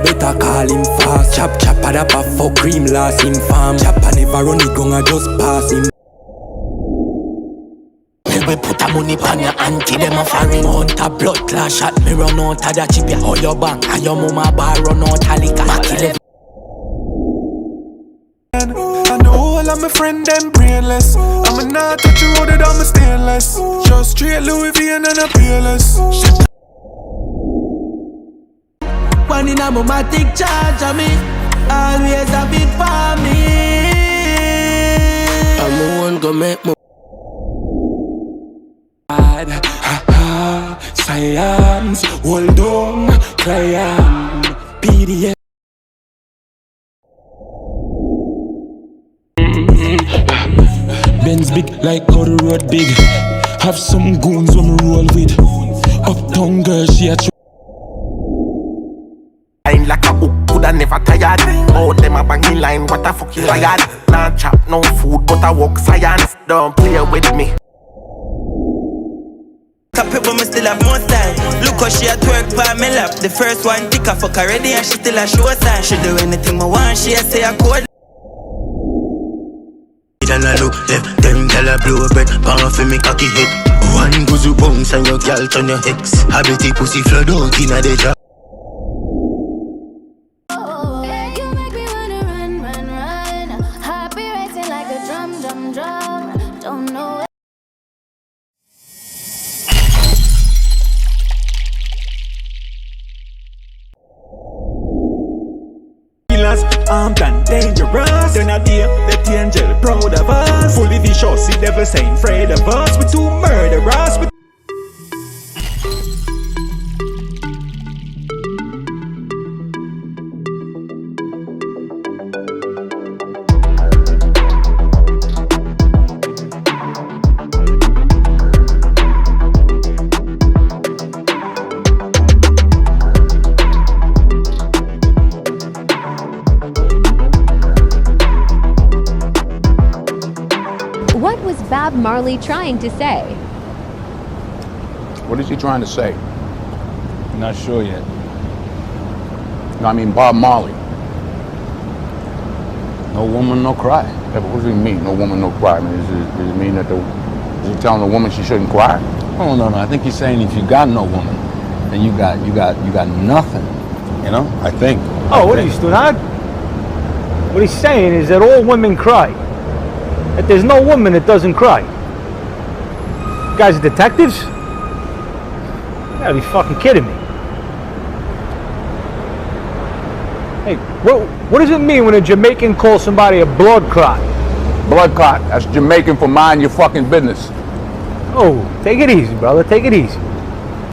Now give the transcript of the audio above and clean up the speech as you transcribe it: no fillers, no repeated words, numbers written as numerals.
better call him fast. Chopper that for cream last him farm. Chopper never run it gun, I just pass him. We put a money pan your auntie, them a foreign. Hunter blood clash shot me run out of the chip. All your bank and your mama bar run out of liquor. I know all of my friend them brainless. I'ma not touch the road, I'm stainless. Just straight Louis V and a peerless. One in a mama take charge of me. Always a bit for me. I'm the one go make me. Science, hold on, client, PDF. Benz big like how the road big. Have some goons when we roll with. Uptown girl, she a I'm like a hook, coulda never tired. Oh, them a banging line, what a fucking riot. Nah chop, no food, but I walk science. Don't play with me. Top it, but me still have more style. Look how she a twerk by me lap. The first one tick a fuck already and she still a show sign. She do anything I want, she a say a code. And I look left, them tell a blow bread, pound for me cocky head. One Guzu Bunx and your girl turn your ex. Habity pussy flood out in a day job. Armed and dangerous. Then I dear the angel proud of us. Fully vicious, the devil ain't afraid of us. We're two murderers. Malie trying to say? What is he trying to say? Not sure yet. No, I mean Bob Marley. No woman, no cry. Yeah, but what does he mean? No woman, no cry. I mean, does it mean that is he telling the woman she shouldn't cry? Oh no. I think he's saying if you got no woman, then you got nothing. You know? I think. Oh, what are you, Stunad? What he's saying is that all women cry. That there's no woman that doesn't cry. You guys are detectives? You gotta be fucking kidding me. Hey, what does it mean when a Jamaican calls somebody a blood clot? Blood clot, that's Jamaican for mind your fucking business. Oh, take it easy, brother, take it easy.